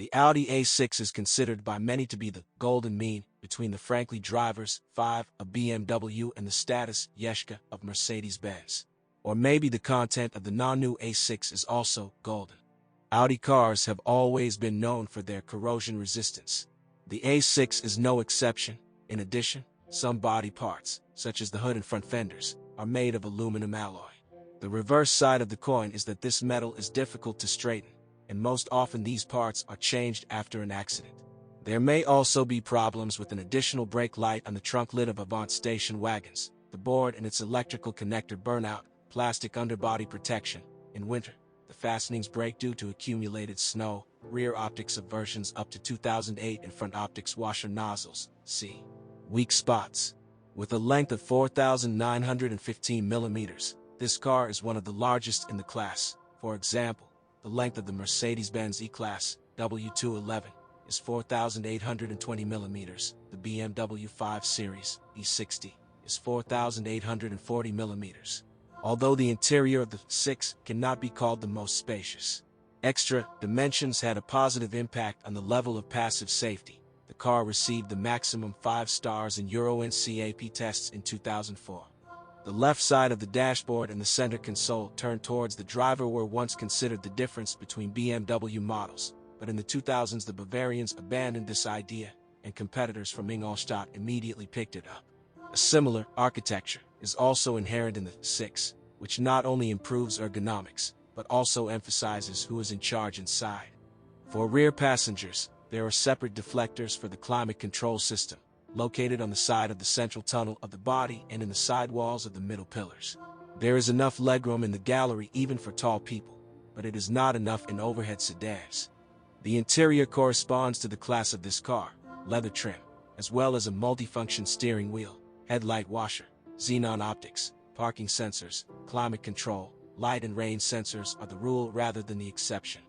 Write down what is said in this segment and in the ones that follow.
The Audi A6 is considered by many to be the golden mean between the frankly drivers 5 of BMW and the status Yeshka of Mercedes-Benz. Or maybe the content of the non-new A6 is also golden. Audi cars have always been known for their corrosion resistance. The A6 is no exception. In addition, some body parts, such as the hood and front fenders, are made of aluminum alloy. The reverse side of the coin is that this metal is difficult to straighten, and most often these parts are changed after an accident. There may also be problems with an additional brake light on the trunk lid of Avant station wagons, the board and its electrical connector burnout, plastic underbody protection. In winter, the fastenings break due to accumulated snow, rear optics of versions up to 2008 and front optics washer nozzles. C. Weak spots. With a length of 4,915 millimeters, this car is one of the largest in the class. For example, the length of the Mercedes-Benz E-Class W211 is 4,820 millimeters. The BMW 5 Series E60 is 4,840 millimeters. Although the interior of the 6 cannot be called the most spacious, extra dimensions had a positive impact on the level of passive safety. The car received the maximum 5 stars in Euro NCAP tests in 2004. The left side of the dashboard and the center console turned towards the driver were once considered the difference between BMW models, but in the 2000s the Bavarians abandoned this idea, and competitors from Ingolstadt immediately picked it up. A similar architecture is also inherent in the 6, which not only improves ergonomics, but also emphasizes who is in charge inside. For rear passengers, there are separate deflectors for the climate control system, located on the side of the central tunnel of the body and in the sidewalls of the middle pillars. There is enough legroom in the gallery even for tall people, but it is not enough in overhead sedans. The interior corresponds to the class of this car: leather trim, as well as a multifunction steering wheel, headlight washer, xenon optics, parking sensors, climate control, light and rain sensors are the rule rather than the exception.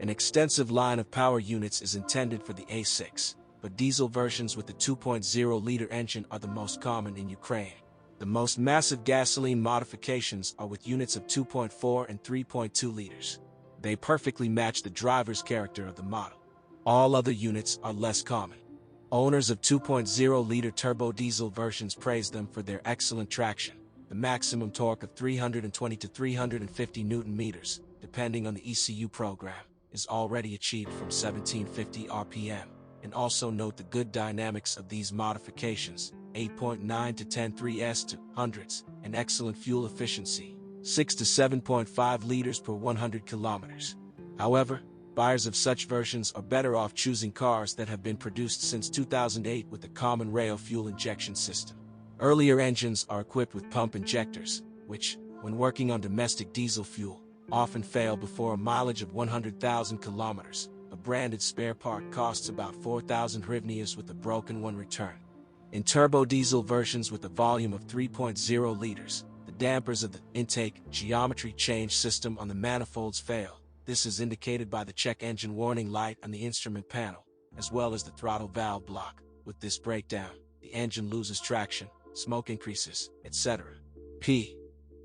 An extensive line of power units is intended for the A6, but diesel versions with the 2.0-liter engine are the most common in Ukraine. The most massive gasoline modifications are with units of 2.4 and 3.2 liters. They perfectly match the driver's character of the model. All other units are less common. Owners of 2.0-liter turbo diesel versions praise them for their excellent traction. The maximum torque of 320 to 350 Newton-meters, depending on the ECU program, is already achieved from 1750 RPM. And also note the good dynamics of these modifications: 8.9 to 10.3s to hundreds, and excellent fuel efficiency, 6 to 7.5 liters per 100 kilometers. However, buyers of such versions are better off choosing cars that have been produced since 2008 with the common rail fuel injection system. Earlier engines are equipped with pump injectors, which, when working on domestic diesel fuel, often fail before a mileage of 100,000 kilometers. A branded spare part costs about 4,000 hryvnias with a broken one return. In turbo diesel versions with a volume of 3.0 liters, the dampers of the intake geometry change system on the manifolds fail. This is indicated by the check engine warning light on the instrument panel, as well as the throttle valve block. With this breakdown, the engine loses traction, smoke increases, etc. P.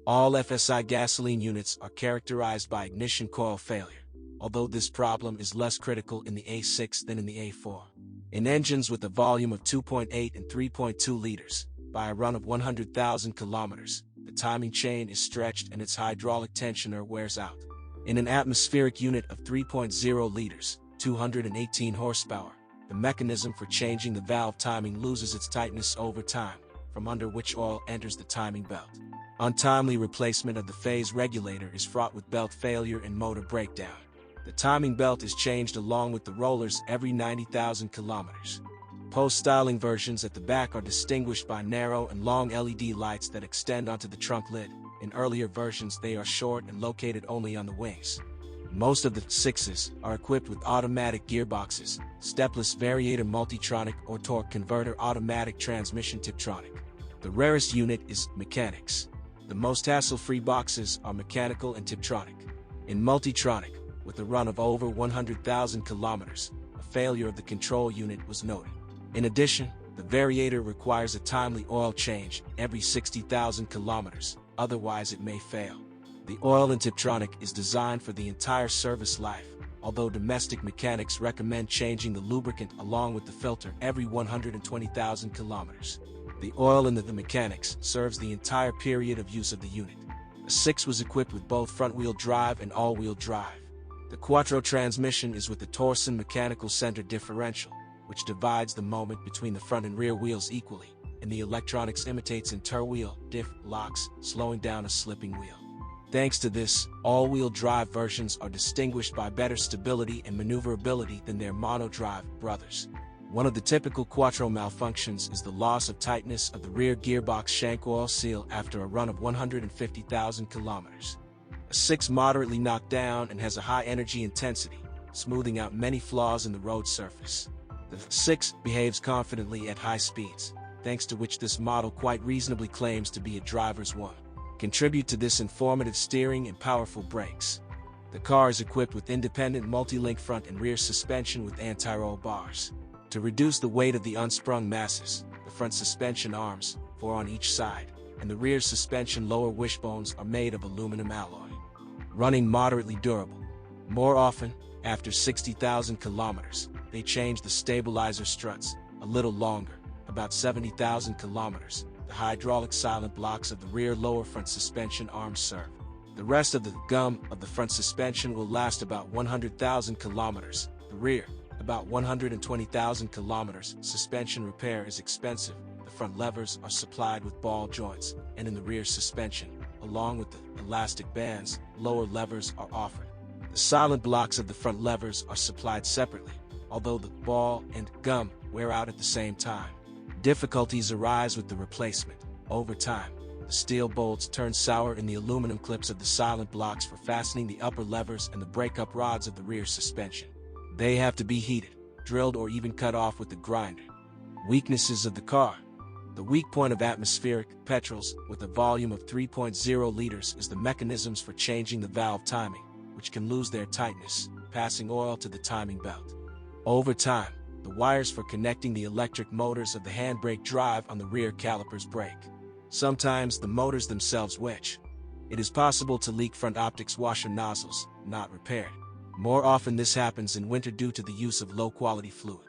All FSI gasoline units are characterized by ignition coil failure, although this problem is less critical in the A6 than in the A4. In engines with a volume of 2.8 and 3.2 liters, by a run of 100,000 kilometers, the timing chain is stretched and its hydraulic tensioner wears out. In an atmospheric unit of 3.0 liters, 218 horsepower, the mechanism for changing the valve timing loses its tightness over time, from under which oil enters the timing belt. Untimely replacement of the phase regulator is fraught with belt failure and motor breakdown. The timing belt is changed along with the rollers every 90,000 kilometers. Post-styling versions at the back are distinguished by narrow and long LED lights that extend onto the trunk lid. In earlier versions they are short and located only on the wings. Most of the 6s are equipped with automatic gearboxes, stepless variator multitronic or torque converter automatic transmission Tiptronic. The rarest unit is mechanics. The most hassle-free boxes are mechanical and Tiptronic. In multitronic, with a run of over 100,000 kilometers, a failure of the control unit was noted. In addition, the variator requires a timely oil change every 60,000 kilometers, otherwise it may fail. The oil in Tiptronic is designed for the entire service life, although domestic mechanics recommend changing the lubricant along with the filter every 120,000 kilometers. The oil in the mechanics serves the entire period of use of the unit. The 6 was equipped with both front-wheel drive and all-wheel drive. The Quattro transmission is with the Torsen mechanical center differential, which divides the moment between the front and rear wheels equally, and the electronics imitates inter-wheel diff locks, slowing down a slipping wheel. Thanks to this, all-wheel drive versions are distinguished by better stability and maneuverability than their mono-drive brothers. One of the typical Quattro malfunctions is the loss of tightness of the rear gearbox shank oil seal after a run of 150,000 kilometers. A 6 moderately knocked down and has a high energy intensity, smoothing out many flaws in the road surface. The 6 behaves confidently at high speeds, thanks to which this model quite reasonably claims to be a driver's one. Contribute to this informative steering and powerful brakes. The car is equipped with independent multi-link front and rear suspension with anti-roll bars. To reduce the weight of the unsprung masses, the front suspension arms, 4 on each side, and the rear suspension lower wishbones are made of aluminum alloy. Running moderately durable. More often, after 60,000 kilometers, they change the stabilizer struts, a little longer, about 70,000 kilometers. The hydraulic silent blocks of the rear lower front suspension arms serve. The rest of the gum of the front suspension will last about 100,000 kilometers. The rear, about 120,000 kilometers. Suspension repair is expensive. The front levers are supplied with ball joints, and in the rear suspension, along with the elastic bands, lower levers are offered. The silent blocks of the front levers are supplied separately, although the ball and gum wear out at the same time. Difficulties arise with the replacement. Over time, the steel bolts turn sour in the aluminum clips of the silent blocks for fastening the upper levers and the brake-up rods of the rear suspension. They have to be heated, drilled, or even cut off with the grinder. Weaknesses of the car. The weak point of atmospheric petrols with a volume of 3.0 liters is the mechanisms for changing the valve timing, which can lose their tightness, passing oil to the timing belt. Over time, the wires for connecting the electric motors of the handbrake drive on the rear calipers break. Sometimes the motors themselves witch. It is possible to leak front optics washer nozzles, not repaired. More often this happens in winter due to the use of low-quality fluid.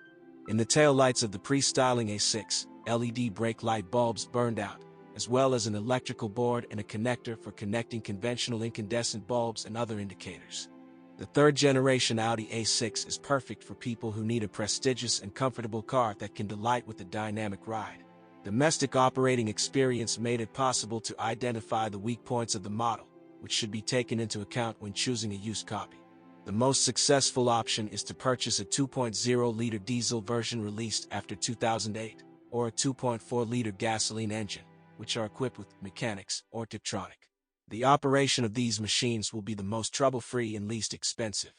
In the taillights of the pre-styling A6, LED brake light bulbs burned out, as well as an electrical board and a connector for connecting conventional incandescent bulbs and other indicators. The third-generation Audi A6 is perfect for people who need a prestigious and comfortable car that can delight with a dynamic ride. Domestic operating experience made it possible to identify the weak points of the model, which should be taken into account when choosing a used copy. The most successful option is to purchase a 2.0-liter diesel version released after 2008, or a 2.4-liter gasoline engine, which are equipped with mechanics or Tiptronic. The operation of these machines will be the most trouble-free and least expensive.